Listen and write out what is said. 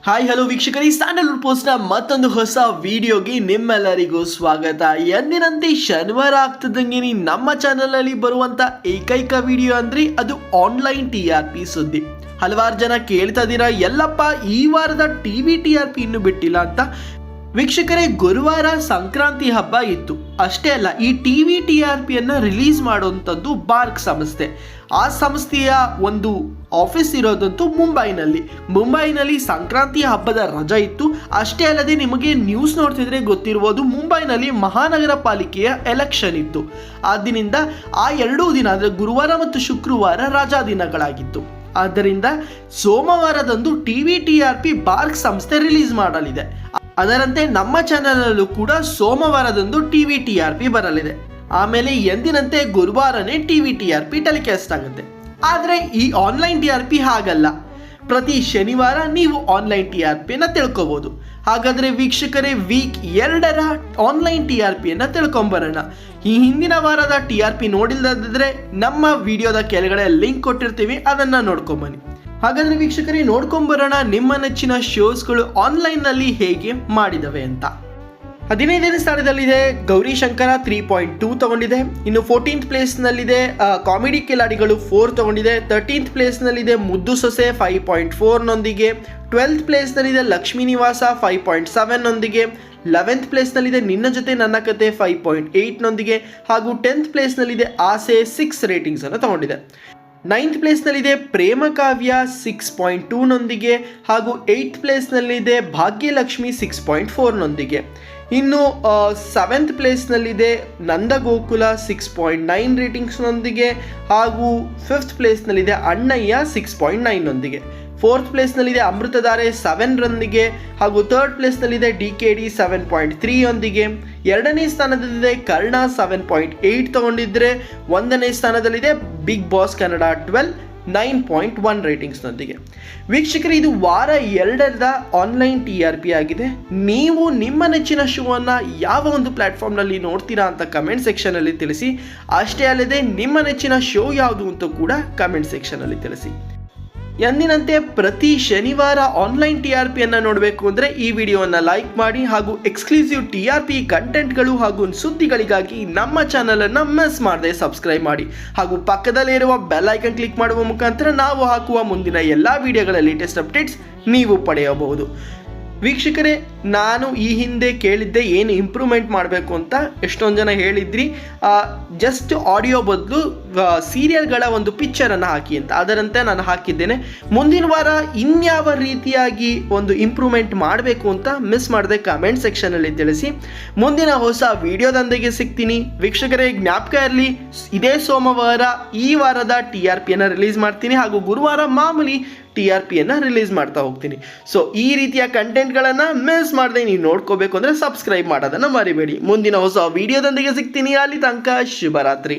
Hi hello ವೀಕ್ಷಕರೇ, Sandalwood ಪೋಸ್ಟ್ನ ಮತ್ತೊಂದು ಹೊಸ ವಿಡಿಯೋಗೆ ನಿಮ್ಮೆಲ್ಲರಿಗೂ ಸ್ವಾಗತ. ಎಂದಿನಂತೆ ಶನಿವಾರ ಆಗ್ತದಂಗೆ ನಮ್ಮ ಚಾನಲಲ್ಲಿ ಬರುವಂಥ ಏಕೈಕ ವಿಡಿಯೋ ಅಂದರೆ ಅದು ಆನ್ಲೈನ್ TRP ಸುದ್ದಿ. ಹಲವಾರು ಜನ ಕೇಳ್ತಾ ಇದ್ದೀರಾ, ಎಲ್ಲಪ್ಪ ಈ ವಾರದ TV TRP ಇನ್ನೂ ಬಿಟ್ಟಿಲ್ಲ ಅಂತ. ವೀಕ್ಷಕರೇ, ಗುರುವಾರ ಸಂಕ್ರಾಂತಿ ಹಬ್ಬ ಇತ್ತು. ಅಷ್ಟೇ ಅಲ್ಲ, ಈ TV TRPಯನ್ನು ರಿಲೀಸ್ ಮಾಡುವಂಥದ್ದು ಬಾರ್ಕ್ ಸಂಸ್ಥೆ. ಆ ಸಂಸ್ಥೆಯ ಒಂದು ಆಫೀಸ್ ಇರೋದಂತೂ ಮುಂಬೈನಲ್ಲಿ ಸಂಕ್ರಾಂತಿ ಹಬ್ಬದ ರಜೆ ಇತ್ತು. ಅಷ್ಟೇ ಅಲ್ಲದೆ ನಿಮಗೆ ನ್ಯೂಸ್ ನೋಡ್ತಿದ್ರೆ ಗೊತ್ತಿರ್ಬೋದು, ಮುಂಬೈನಲ್ಲಿ ಮಹಾನಗರ ಪಾಲಿಕೆಯ ಎಲೆಕ್ಷನ್ ಇತ್ತು. ಆದ್ದರಿಂದ ಆ ಎರಡೂ ದಿನ ಅಂದರೆ ಗುರುವಾರ ಮತ್ತು ಶುಕ್ರವಾರ ರಜಾ ದಿನಗಳಾಗಿತ್ತು. ಆದ್ದರಿಂದ ಸೋಮವಾರದಂದು TV TRP ಬಾರ್ಕ್ ಸಂಸ್ಥೆ ರಿಲೀಸ್ ಮಾಡಲಿದೆ. ಅದರಂತೆ ನಮ್ಮ ಚಾನಲಲ್ಲೂ ಕೂಡ ಸೋಮವಾರದಂದು TV TRP ಬರಲಿದೆ. ಆಮೇಲೆ ಎಂದಿನಂತೆ ಗುರುವಾರನೇ TV TRP ಟೆಲಿಕಾಸ್ಟ್ ಆಗುತ್ತೆ. ಆದರೆ ಈ ಆನ್ಲೈನ್ TRP ಹಾಗಲ್ಲ. ಪ್ರತಿ ಶನಿವಾರ ನೀವು ಆನ್ಲೈನ್ TRPಯನ್ನು ತಿಳ್ಕೊಬೋದು. ಹಾಗಾದರೆ ವೀಕ್ಷಕರೇ, ವೀಕ್ 2ರ ಆನ್ಲೈನ್ TRPಯನ್ನು ತಿಳ್ಕೊಂಬರೋಣ. ಈ ಹಿಂದಿನ ವಾರದ TRP ನೋಡಿಲ್ಲದಿದ್ದರೆ ನಮ್ಮ ವಿಡಿಯೋದ ಕೆಳಗಡೆ ಲಿಂಕ್ ಕೊಟ್ಟಿರ್ತೀವಿ, ಅದನ್ನು ನೋಡ್ಕೊಂಬನ್ನಿ. ಹಾಗಾದರೆ ವೀಕ್ಷಕರೇ, ನೋಡ್ಕೊಂಬರೋಣ ನಿಮ್ಮ ನೆಚ್ಚಿನ ಶೋಸ್ಗಳು ಆನ್ಲೈನ್ನಲ್ಲಿ ಹೇಗೆ ಮಾಡಿದವೆ ಅಂತ. 15ನೇ ಸ್ಥಾನದಲ್ಲಿದೆ ಗೌರಿ ಶಂಕರ 3.2 ತಗೊಂಡಿದೆ. ಇನ್ನು 14th ಪ್ಲೇಸ್ನಲ್ಲಿದೆ ಕಾಮಿಡಿ ಕಿಲಾಡಿಗಳು 4 ತಗೊಂಡಿದೆ. 13th ಪ್ಲೇಸ್ನಲ್ಲಿದೆ ಮುದ್ದು ಸೊಸೆ 5.4ನೊಂದಿಗೆ. 12th ಪ್ಲೇಸ್ನಲ್ಲಿದೆ ಲಕ್ಷ್ಮೀ ನಿವಾಸ 5.7 ನೊಂದಿಗೆ. 11th ಪ್ಲೇಸ್ನಲ್ಲಿದೆ ನಿನ್ನ ಜೊತೆ ನನ್ನ ಕತೆ 5.8 ನೊಂದಿಗೆ. ಹಾಗೂ 10th ಪ್ಲೇಸ್ನಲ್ಲಿದೆ ಆಸೆ 6 ರೇಟಿಂಗ್ಸನ್ನು ತಗೊಂಡಿದೆ. 9th ಪ್ಲೇಸ್ನಲ್ಲಿದೆ ಪ್ರೇಮ ಕಾವ್ಯ 6.2 ನೊಂದಿಗೆ. ಹಾಗೂ 8th ಪ್ಲೇಸ್ನಲ್ಲಿದೆ ಭಾಗ್ಯಲಕ್ಷ್ಮಿ 6.4 ನೊಂದಿಗೆ. ಇನ್ನು 7th ಪ್ಲೇಸ್ನಲ್ಲಿದೆ ನಂದಗೋಕುಲ 6.9 ರೇಟಿಂಗ್ಸ್ನೊಂದಿಗೆ. ಹಾಗೂ 5th ಪ್ಲೇಸ್ನಲ್ಲಿದೆ ಅಣ್ಣಯ್ಯ 6.9 ನೊಂದಿಗೆ. 4th ಪ್ಲೇಸ್ನಲ್ಲಿದೆ ಅಮೃತಧಾರೆ 7ರೊಂದಿಗೆ. ಹಾಗೂ 3rd ಪ್ಲೇಸ್ನಲ್ಲಿದೆ DKD 7.3 ಯೊಂದಿಗೆ. 2ನೇ ಸ್ಥಾನದಲ್ಲಿದೆ ಕರ್ಣ 7.8 ತಗೊಂಡಿದ್ರೆ. 1ನೇ ಸ್ಥಾನದಲ್ಲಿದೆ ಬಿಗ್ ಬಾಸ್ ಕನ್ನಡ 12 9.1 ರೇಟಿಂಗ್ಸ್ನೊಂದಿಗೆ. ವೀಕ್ಷಕರು, ಇದು ವಾರ 2ರ ಆನ್ಲೈನ್ TRP ಆಗಿದೆ. ನೀವು ನಿಮ್ಮ ನೆಚ್ಚಿನ ಶೋವನ್ನು ಯಾವ ಒಂದು ಪ್ಲ್ಯಾಟ್ಫಾರ್ಮ್ನಲ್ಲಿ ನೋಡ್ತೀರಾ ಅಂತ ಕಮೆಂಟ್ ಸೆಕ್ಷನಲ್ಲಿ ತಿಳಿಸಿ. ಅಷ್ಟೇ ಅಲ್ಲದೆ ನಿಮ್ಮ ನೆಚ್ಚಿನ ಶೋ ಯಾವುದು ಅಂತ ಕೂಡ ಕಮೆಂಟ್ ಸೆಕ್ಷನಲ್ಲಿ ತಿಳಿಸಿ. ಎಂದಿನಂತೆ ಪ್ರತಿ ಶನಿವಾರ ಆನ್ಲೈನ್ TRPಯನ್ನು ನೋಡಬೇಕು ಅಂದರೆ ಈ ವಿಡಿಯೋವನ್ನು ಲೈಕ್ ಮಾಡಿ. ಹಾಗೂ ಎಕ್ಸ್ಕ್ಲೂಸಿವ್ TRP ಕಂಟೆಂಟ್ಗಳು ಹಾಗೂ ಸುದ್ದಿಗಳಿಗಾಗಿ ನಮ್ಮ ಚಾನಲನ್ನು ಮಿಸ್ ಮಾಡದೆ ಸಬ್ಸ್ಕ್ರೈಬ್ ಮಾಡಿ. ಹಾಗೂ ಪಕ್ಕದಲ್ಲಿರುವ ಬೆಲ್ ಐಕನ್ ಕ್ಲಿಕ್ ಮಾಡುವ ಮುಖಾಂತರ ನಾವು ಹಾಕುವ ಮುಂದಿನ ಎಲ್ಲ ವಿಡಿಯೋಗಳ ಲೇಟೆಸ್ಟ್ ಅಪ್ಡೇಟ್ಸ್ ನೀವು ಪಡೆಯಬಹುದು. ವೀಕ್ಷಕರೇ, ನಾನು ಈ ಹಿಂದೆ ಕೇಳಿದ್ದೆ ಏನು ಇಂಪ್ರೂವ್ಮೆಂಟ್ ಮಾಡಬೇಕು ಅಂತ. ಎಷ್ಟೊಂದು ಜನ ಹೇಳಿದ್ರಿ ಜಸ್ಟ್ ಆಡಿಯೋ ಬದಲು ಸೀರಿಯಲ್ಗಳ ಒಂದು ಪಿಕ್ಚರನ್ನು ಹಾಕಿ ಅಂತ. ಅದರಂತೆ ನಾನು ಹಾಕಿದ್ದೇನೆ. ಮುಂದಿನ ವಾರ ಇನ್ಯಾವ ರೀತಿಯಾಗಿ ಒಂದು ಇಂಪ್ರೂವ್ಮೆಂಟ್ ಮಾಡಬೇಕು ಅಂತ ಮಿಸ್ ಮಾಡದೆ ಕಮೆಂಟ್ ಸೆಕ್ಷನಲ್ಲಿ ತಿಳಿಸಿ. ಮುಂದಿನ ಹೊಸ ವಿಡಿಯೋದೊಂದಿಗೆ ಸಿಗ್ತೀನಿ. ವೀಕ್ಷಕರೇ, ಜ್ಞಾಪಕ ಇರಲಿ, ಇದೇ ಸೋಮವಾರ ಈ ವಾರದ TRPಯನ್ನು ರಿಲೀಸ್ ಮಾಡ್ತೀನಿ. ಹಾಗೂ ಗುರುವಾರ ಮಾಮೂಲಿ TRPಯನ್ನು ರಿಲೀಸ್ ಮಾಡ್ತಾ ಹೋಗ್ತೀನಿ. ಸೊ ಈ ರೀತಿಯ ಕಂಟೆಂಟ್ಗಳನ್ನು ಮಿಸ್ ಮಾಡದೆ ನೀವು ನೋಡ್ಕೋಬೇಕು ಅಂದರೆ ಸಬ್ಸ್ಕ್ರೈಬ್ ಮಾಡೋದನ್ನು ಮರಿಬೇಡಿ. ಮುಂದಿನ ಹೊಸ ವಿಡಿಯೋದೊಂದಿಗೆ ಸಿಗ್ತೀನಿ. ಅಲ್ಲಿ ತನಕ ಶುಭರಾತ್ರಿ.